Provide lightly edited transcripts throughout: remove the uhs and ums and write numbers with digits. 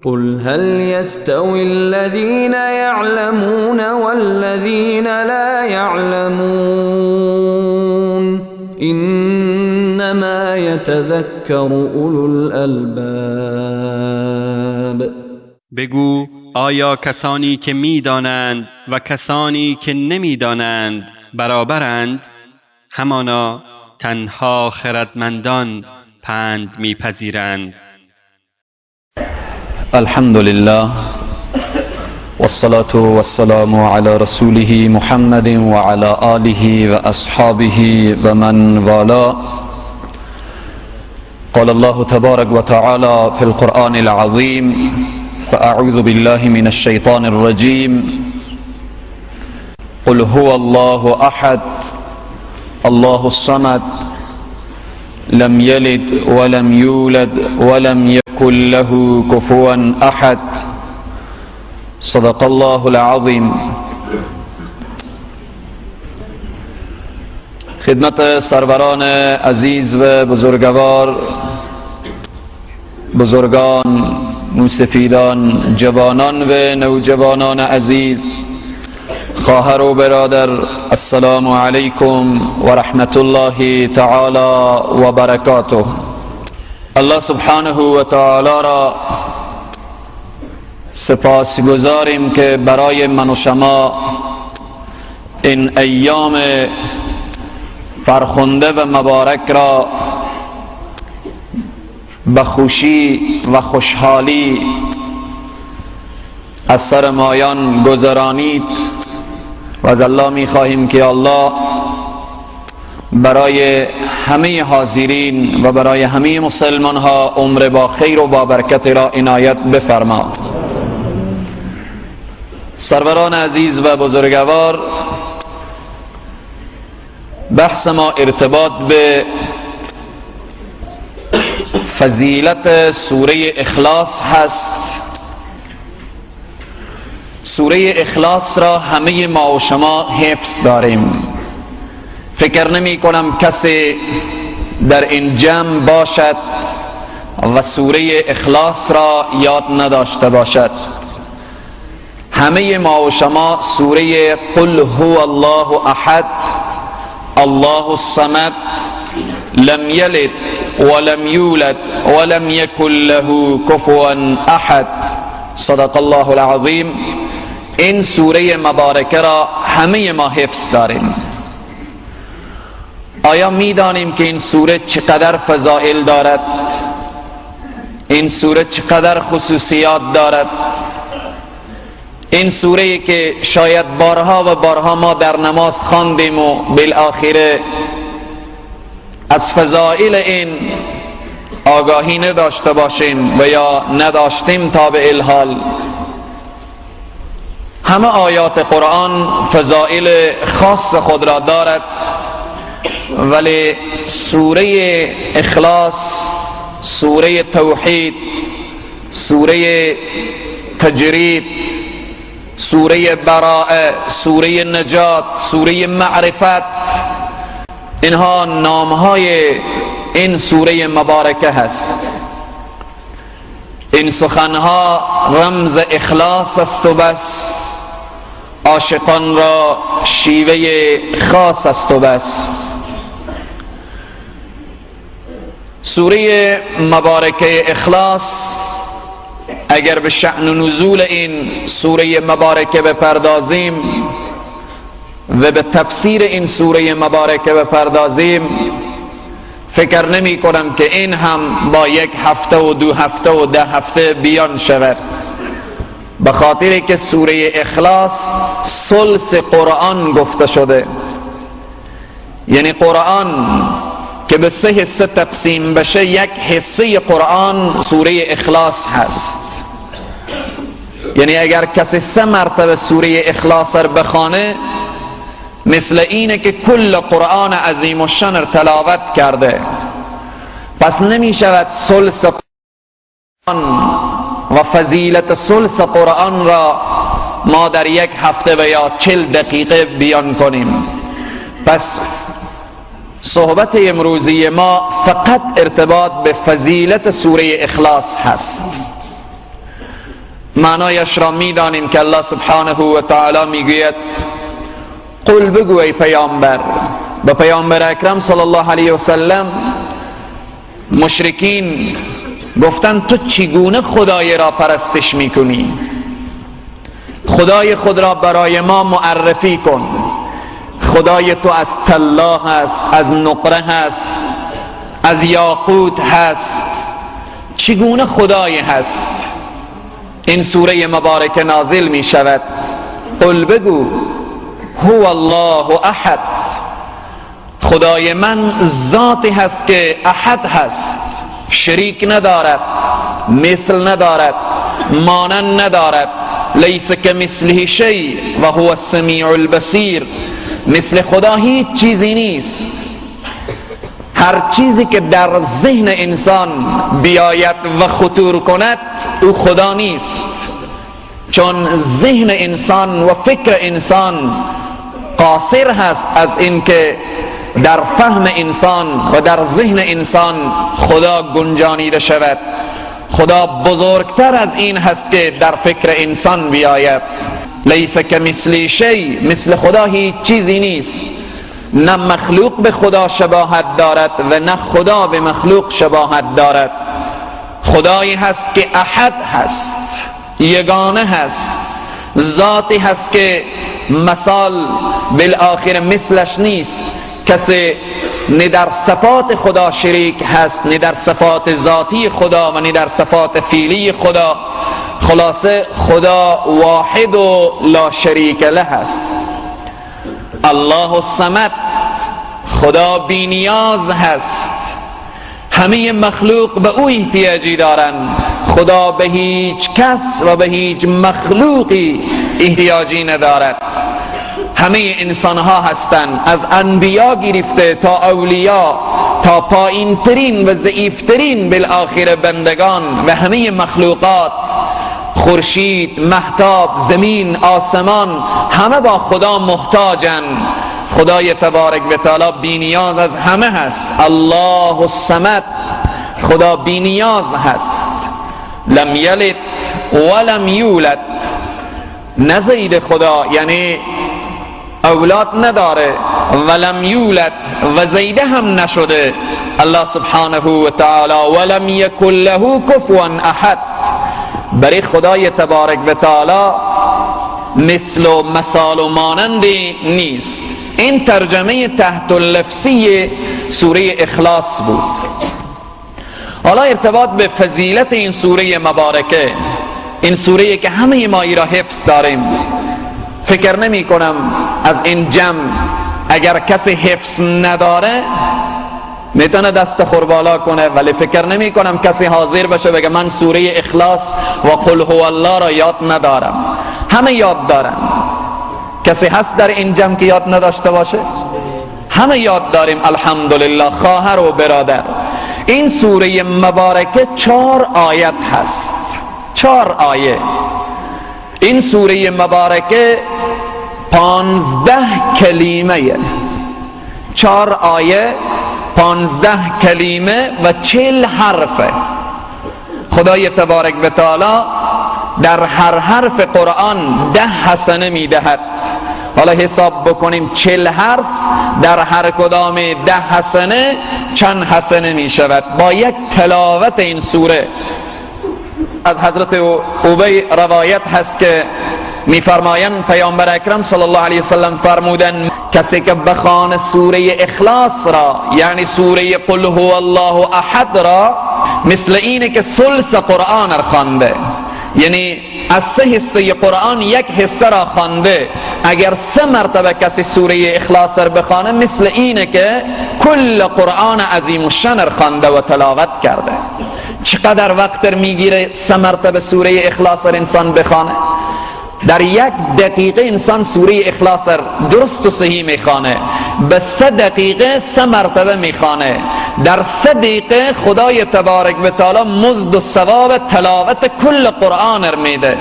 قل هل يستوي الذين يعلمون والذين لا يعلمون إنما يتذكر أولو الألباب. بگو آیا کسانی که می‌دانند و کسانی که نمی‌دانند برابرند؟ همانا تنها خردمندان پند می‌پذیرند. الحمد لله والصلاة والسلام على رسوله محمد وعلى آله وأصحابه ومن والاه. قال الله تبارك وتعالى في القرآن العظيم: فأعوذ بالله من الشيطان الرجيم. قل هو الله أحد الله الصمد لم يلد ولم يولد ولم يكن له كفوا أحد. صدق الله العظيم. خدمت سروران عزیز و بزرگوار، بزرگان، نوسفیدان، جوانان و نوجوانان عزیز، خواهر و برادر، السلام علیکم و رحمت الله تعالی و برکاته. الله سبحانه و تعالی را سپاسگزاریم که برای من و شما این ایام فرخنده و مبارک را به خوشی و خوشحالی از سر مایان گذرانید و از الله می خواهیم که الله برای همه حاضرین و برای همه مسلمان ها عمر با خیر و با برکت را عنایت بفرما. سروران عزیز و بزرگوار، بحث ما ارتباط به فضیلت سوره اخلاص هست. سوره اخلاص را همه ما و شما حفظ داریم. فکر نمی کنم کسی در این جمع باشد و سوره اخلاص را یاد نداشته باشد. همه ما و شما سوره قل هو الله احد الله الصمد لم یلد ولم یولد ولم یکن له کفوا احد. صدق الله العظیم. این سوره مبارکه را همه ما حفظ داریم. آیا می‌دانیم که این سوره چقدر فضائل دارد؟ این سوره چقدر خصوصیات دارد؟ این سوره که شاید بارها و بارها ما در نماز خواندیم و بالاخره از فضائل این آگاهی نداشته باشیم و یا نداشتیم تا به الحال. همه آیات قرآن فضائل خاص خود را دارد، ولی سوره اخلاص، سوره توحید، سوره تجرید، سوره براءه، سوره نجات، سوره معرفت، اینها نامهای این سوره مبارکه هست. این سخنها رمز اخلاص است و بس، عاشقان را شیوه خاص است و بس. سوره مبارکه اخلاص اگر به شأن و نزول این سوره مبارکه بپردازیم و به تفسیر این سوره مبارکه بپردازیم، فکر نمی کنم که این هم با 1 هفته و 2 هفته و 10 هفته بیان شود، به خاطر که سوره اخلاص ثلث قرآن گفته شده. یعنی قرآن که به 3 حصه تقسیم بشه، 1 حصه قرآن سوره اخلاص هست. یعنی اگر کسی 3 مرتبه سوره اخلاص را بخوانه، مثل اینه که کل قرآن عظیم الشان را تلاوت کرده. پس نمی شود ثلث قرآن و فضیلت ثلث قرآن را ما در 1 هفته و یا 40 دقیقه بیان کنیم. پس صحبت امروزی ما فقط ارتباط به فضیلت سوره اخلاص هست. معنایش را میدانیم که الله سبحانه و تعالی میگوید قل بگو ای پیامبر، به پیامبر اکرم صلی الله علیه و سلم مشرکین گفتند تو چگونه خدای را پرستش میکنی؟ خدای خود را برای ما معرفی کن. خدای تو از طلا هست، از نقره هست، از یاقوت هست، چگونه خدای هست؟ این سوره مبارکه نازل می شود قل بگو هو الله احد، خدای من ذاتی هست که احد هست، شریک ندارد، مثل ندارد، مانند ندارد، لیس کمثله شیء و هو السمیع البصیر، مثل خدا هیچ چیزی نیست. هر چیزی که در ذهن انسان بیاید و خطور کند او خدا نیست، چون ذهن انسان و فکر انسان قاصر هست از اینکه در فهم انسان و در ذهن انسان خدا گنجانیده شود. خدا بزرگتر از این هست که در فکر انسان بیاید. لیس کمثله شیء، مثل خدا هیچ چیزی نیست. نه مخلوق به خدا شباهت دارد و نه خدا به مخلوق شباهت دارد. خدایی هست که احد هست، یگانه هست، ذاتی هست که مثال بالآخر مثلش نیست. کسی نه در صفات خدا شریک هست، نه در صفات ذاتی خدا و نه در صفات فعلی خدا. خلاصه خدا واحد و لا شریک له است. الله الصمد، خدا بی نیاز هست، همه مخلوق به او احتیاجی دارند. خدا به هیچ کس و به هیچ مخلوقی احتیاجی ندارد. همه انسان ها هستند، از انبیا گرفته تا اولیاء تا پایین ترین و ضعیف ترین بالآخر بندگان و همه مخلوقات، خورشید، مهتاب، زمین، آسمان، همه با خدا محتاجند. خدای تبارک و تعالی بی نیاز از همه هست. الله الصمد، خدا بی نیاز هست. لم یلد ولم یولد، نزید خدا یعنی اولاد نداره، ولم یولد و زیده هم نشده. الله سبحانه و تعالی ولم یکن له کفوا احد، برای خدای تبارک و تعالی مثل و مثال و مانندی نیست. این ترجمه تحت اللفظی سوره اخلاص بود. حالا ارتباط به فضیلت این سوره مبارکه، این سوره که همه ما ای را حفظ داریم. فکر نمی کنم از این جمع اگر کسی حفظ نداره میتونه دست خوربالا کنه، ولی فکر نمی کنم کسی حاضر بشه بگه من سوره اخلاص و قل هو الله را یاد ندارم. همه یاد دارن. کسی هست در این جمع که یاد نداشته باشه؟ همه یاد داریم الحمدلله. خواهر و برادر، این سوره مبارکه 4 آیت هست، 4 آیه. این سوره مبارکه 15 کلمه، 4 آیه، 15 کلمه و 40 حرف. خدای تبارک و تعالی در هر حرف قرآن 10 حسنه میدهد. حالا حساب بکنیم 40 حرف در هر کدام 10 حسنه چند حسنه می شود با یک تلاوت این سوره. از حضرت ابی روایت هست که میفرمایند پیامبر اکرم صلی الله علیه وسلم فرمودند کسی که بخوانه سوره اخلاص را، یعنی سوره قل هو الله احد را، مثل اینه که ثلث قرآن را خوانده. یعنی از 3 حصه قرآن 1 حصه را خوانده. اگر 3 مرتبه کسی سوره اخلاص را بخوانه مثل اینه که کل قرآن عظیم الشان را خوانده و تلاوت کرده. چقدر وقت میگیره 3 مرتبه سوره اخلاص را انسان بخوانه؟ در 1 دقیقه انسان سوره اخلاص را درست و صحیح میخوانه، به 3 دقیقه 3 مرتبه میخوانه. در 3 دقیقه خدای تبارک و تعالی مزد و ثواب تلاوت کل قرآن را میده.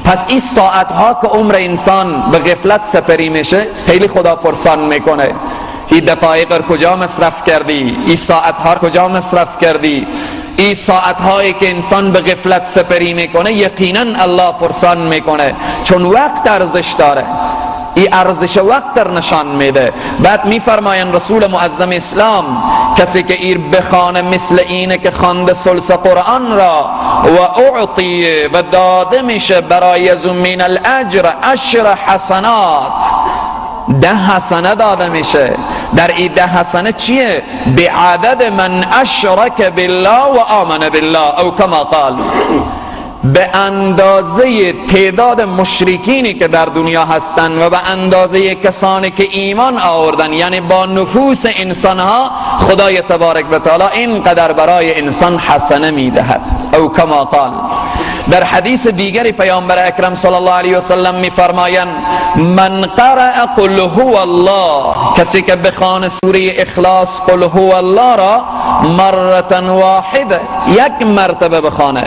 پس این ساعتها که عمر انسان به غفلت سپری میشه خیلی خدا پرسان میکنه. این دقایق را کجا مصرف کردی؟ این ساعتها را کجا مصرف کردی؟ این ساعتهایی که انسان به غفلت سپری میکنه یقینا الله پرسان میکنه، چون وقت ارزش داره. این ارزش وقت در نشان میده. بعد میفرمایند رسول معظم اسلام کسی که ایر بخانه مثل اینه که خوانده ثلث قرآن را و اعطی و داده میشه برای از من الاجر 10 حسنات، 10 حسنه داده میشه. در این 10 حسنه چیه؟ بعدد من اشرک بالله و آمن بالله او کما قال، به اندازه تعداد مشرکینی که در دنیا هستند و به اندازه کسانی که ایمان آوردن، یعنی با نفوس انسانها خدای تبارک و تعالی اینقدر برای انسان حسنه میدهد او کما قال. در حدیث دیگری پیامبر اکرم صلی الله علیه و سلم میفرمایند من قرأ قل هو الله، کسی که بخوانه سوره اخلاص قل هو الله را مرة واحده، 1 مرتبه بخوانه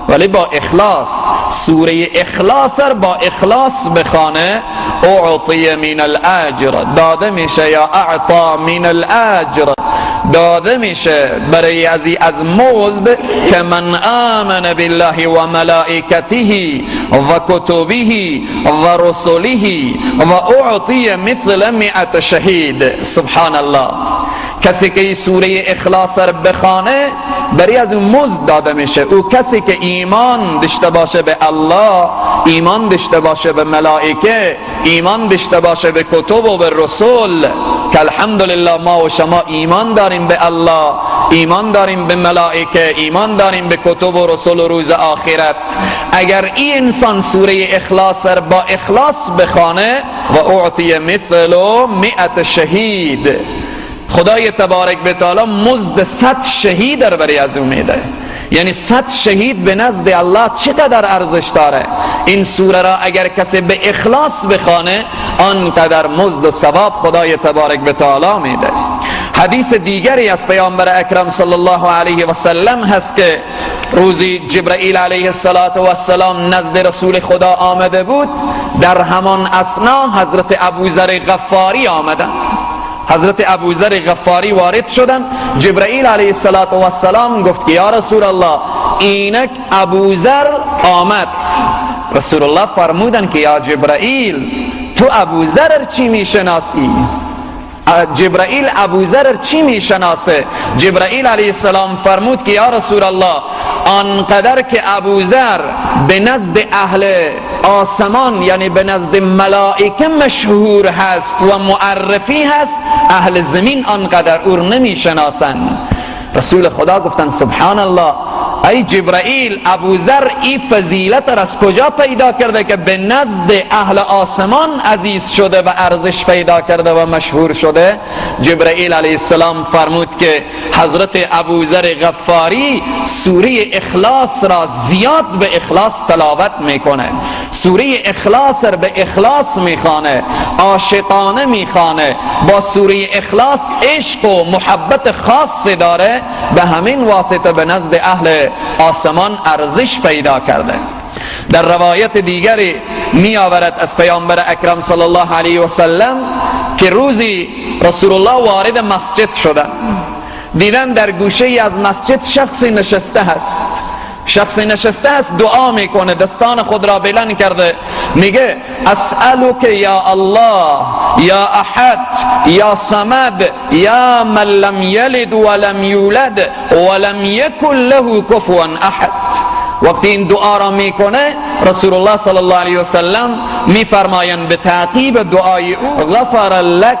ولی با اخلاص، سوره اخلاص را با اخلاص بخوانه، اعطی من الاجر، داده میشه، یا اعطا من الاجر، داده میشه برای از مزد که من آمن بالله و ملائکته و کتبه و رسله و اعطی مثل 100 شهید. سبحان الله. کسی که سوره اخلاص را بخوانه برای از اون مزد داده میشه. او کسی که ایمان داشته باشه به الله، ایمان داشته باشه به ملائکه، ایمان داشته باشه به کتب و به رسول، که الحمدلله ما و شما ایمان داریم به الله، ایمان داریم به ملائکه، ایمان داریم به کتب و رسول و روز آخرت. اگر این انسان سوره اخلاص را با اخلاص بخوانه و اعطی مثل 100 شهید، خدای تبارک و تعالی مزد 100 شهید را برای از او میده. یعنی 100 شهید به نزد الله چقدر ارزش داره. این سوره را اگر کسی به اخلاص بخوانه آنقدر مزد و ثواب خدای تبارک و تعالی میده. حدیث دیگری از پیامبر اکرم صلی الله علیه و سلم هست که روزی جبرائیل علیه السلام نزد رسول خدا آمده بود. در همان اثنا حضرت ابوذر غفاری آمدند. حضرت ابوذر غفاری وارد شدند. جبرائیل علیه السلام گفت که یا رسول الله اینک ابوذر آمد. رسول الله فرمودند که یا جبرائیل تو ابوذر چی میشناسی؟ جبرائیل ابوذر چی میشناسه؟ جبرائیل علیه السلام فرمود که یا رسول الله آنقدر که ابوذر به نزد اهل آسمان یعنی به نزد ملائکه مشهور هست و معرفی هست، اهل زمین آنقدر او نمیشناسند. رسول خدا گفتند سبحان الله، ای جبرائیل ابوذر این فضیلت را از کجا پیدا کرده که به نزد اهل آسمان عزیز شده و ارزش پیدا کرده و مشهور شده؟ جبرائیل علیه السلام فرمود که حضرت ابوذر غفاری سوره اخلاص را زیاد به اخلاص تلاوت میکنه، سوره اخلاص را به اخلاص میخوانه، عاشقانه میخوانه، با سوره اخلاص عشق و محبت خاصی داره، به همین واسطه به نزد اهل آسمان ارزش پیدا کرده. در روایت دیگری می آورد از پیامبر اکرم صلی الله علیه و سلم که روزی رسول الله وارد مسجد شدند. دیدن در گوشه ای از مسجد شخصی نشسته هست. شخصی نشسته هست دعا میکنه، دستان خود را بلند کرده، میگه اسألک یا الله یا احد یا صمد یا من لم یلد ولم یولد ولم یکن له کفوا احد. وقتی این دعا را میکنه رسول الله صلی الله علیه و سلم میفرمایند به تعقیب دعای او غفر لک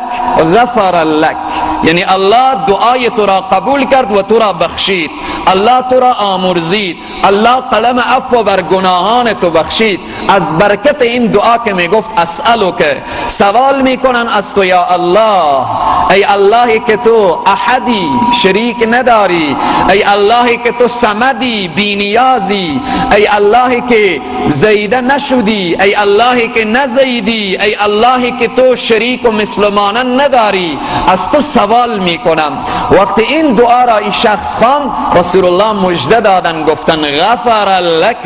غفر لک، یعنی الله دعای تو را قبول کرد و تو را بخشید، الله تو را آمرزید، الله قلم عفو بر گناهان تو بخشید. از برکت این دعا که میگفت اسألک، سوال میکنن از تو یا الله، ای اللهی که تو احدی شریک نداری، ای اللهی که تو صمدی بینیازی، ای اللهی که زیده نشدی، ای اللهی که نزیدی، ای اللهی که تو شریک و مسلمانان نداری، از تو سوال میکنم. وقتی این دعا را این شخص خواند رسول الله مژده دادن، گفتن غفر لک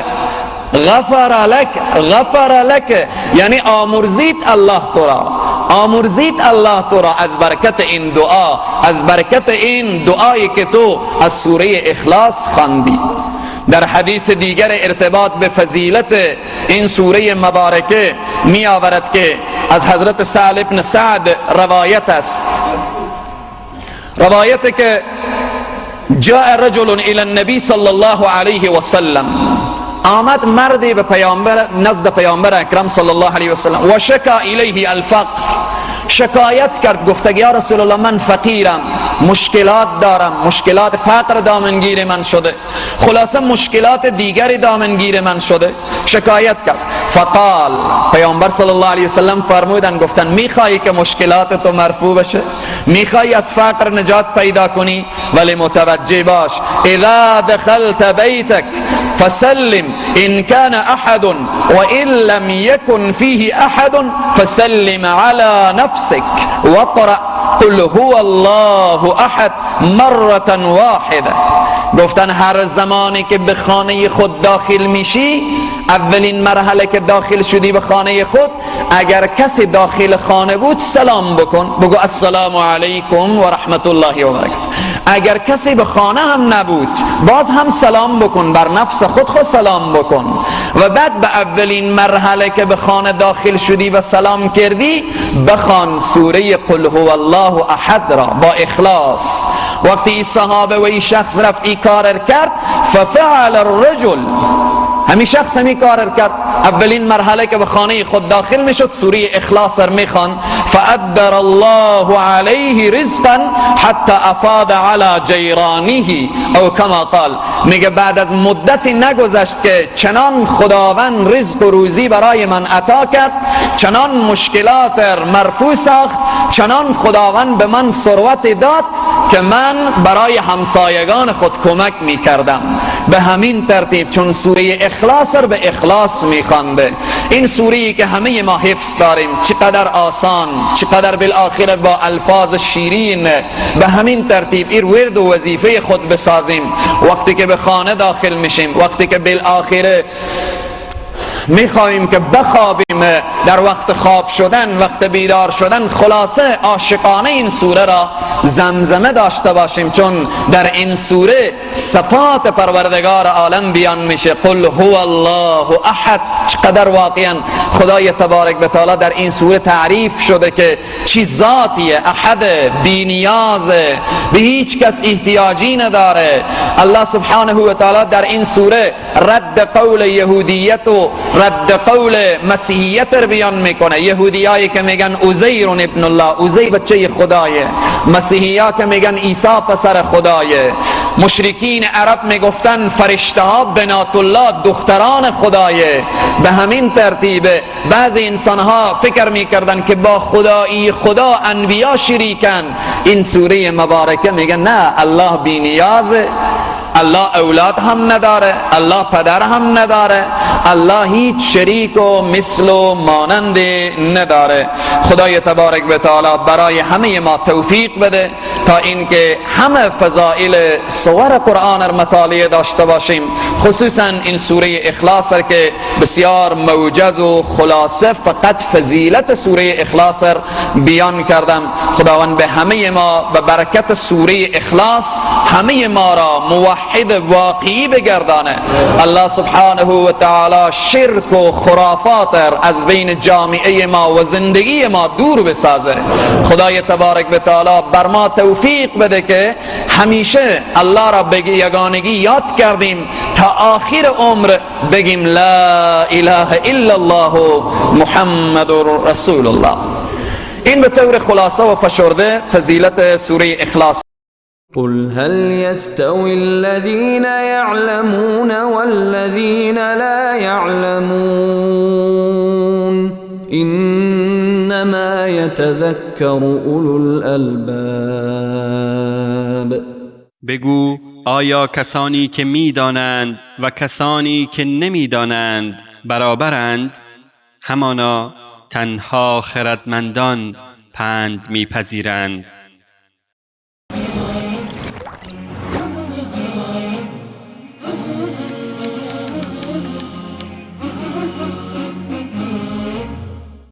غفر لک غفر لک، یعنی آمرزید الله تو را، آمرزید الله تو را از برکت این دعا، از برکت این دعایی که تو از سوره اخلاص خواندی. در حدیث دیگر ارتباط به فضیلت این سوره مبارکه می آورد که از حضرت سهل بن سعد روایت است، روایت که جاء رجل الى النبی صلی الله علیه و سلم، آمد مردی به پیامبر، نزد پیامبر اکرم صلی الله علیه و سلم، و شکا الیه الفقر، شکایت کرد، گفت یا رسول الله من فقیرم، مشکلات دارم، مشکلات فقر دامنگیر من شده، خلاصه مشکلات دیگری دامنگیر من شده، شکایت کرد. فقال، پیامبر صلی الله علیه وسلم فرمودن، گفتن میخوایی که مشکلات تو مرفوع بشه، میخوایی از فقر نجات پیدا کنی، ولی متوجه باش اذا دخلت بیتک فسلم ان كان احد وان لم يكن فيه احد فسلم على نفسك وقرأ قل هو الله احد مرة واحده. گفتن هر زمانی که به خانه خود داخل میشی، اولین مرحله که داخل شدی به خانه خود، اگر کسی داخل خانه بود سلام بکن، بگو السلام علیکم و رحمت الله و برکاته. اگر کسی به خانه هم نبود باز هم سلام بکن، بر نفس خود سلام بکن. و بعد به اولین مرحله که به خانه داخل شدی و سلام کردی، بخوان سوره قل هو الله احد را با اخلاص. وقتی این صحابه و این شخص رفت این کار کرد، ففعل الرجل، همین شخص همی کار کرد، اولین مرحله که به خانه خود داخل میشد سوره اخلاص را میخوان، فادر الله علیه رزقا حتی افاد علی جیرانه او کما قال. میگه بعد از مدتی نگذشت که چنان خداوند رزق و روزی برای من عطا کرد، چنان مشکلات مرفوع ساخت، چنان خداوند به من ثروت داد که من برای همسایگان خود کمک میکردم. به همین ترتیب چون سوره اخلاص را به اخلاص میخوانده، این سوره‌ای که همه ما حفظ داریم، چقدر آسان، چقدر بالآخره با الفاظ شیرین، به همین ترتیب این ورد و وظیفه خود بسازیم. وقتی که به خانه داخل میشیم، وقتی که بالآخره میخواهیم که بخوابیم، در وقت خواب شدن، وقت بیدار شدن، خلاصه عاشقانه این سوره را زمزمه داشته باشیم، چون در این سوره صفات پروردگار عالم بیان میشه. قل هو الله احد، چقدر واقعا خدای تبارک و تعالی در این سوره تعریف شده که چی ذاتیه، احد، بی نیازه، به هیچ کس احتیاجی نداره. الله سبحانه و تعالی در این سوره رد قول یهودیت و رد قول مسیحیت رو بیان میکنه. یهودیایی که میگن عزیر ابن الله، عزیر بچه خدایه، مسیحی‌ها که میگن عیسی پسر خدایه، مشرکین عرب میگفتن فرشته ها بنات الله، دختران خدایه. به همین ترتیب بعضی انسان ها فکر میکردن که با خدایی خدا انبیا شریکن. این سوره مبارکه میگن نه، الله بی نیازه، الله اولاد هم نداره، الله پدر هم نداره، الله هیچ شریک و مثل و مانند نداره. خدای تبارک و تعالی برای همه ما توفیق بده تا اینکه همه فضائل سور قرآن را مطالعه داشته باشیم، خصوصا این سوره اخلاص را که بسیار موجز و خلاصه فقط فضیلت سوره اخلاص را بیان کردم. خداوند به همه ما به برکت سوره اخلاص همه ما را موحد واقعی بگردانه. الله سبحانه و تعالی شرک و خرافات از بین جامعه ما و زندگی ما دور بسازه. خدای تبارک و تعالی بر ما توفیق بده که همیشه الله را به یگانگی یاد کردیم، تا آخر عمر بگیم لا اله الا الله محمد رسول الله. این به طور خلاصه و فشرده فضیلت سوره اخلاص. قل هل يستوي الذين يعلمون والذين لا يعلمون إنما يتذكر أولو الألباب. بگو آیا کسانی که میدانند و کسانی که نمیدانند برابرند؟ همانا تنها خردمندان پند میپذیرند.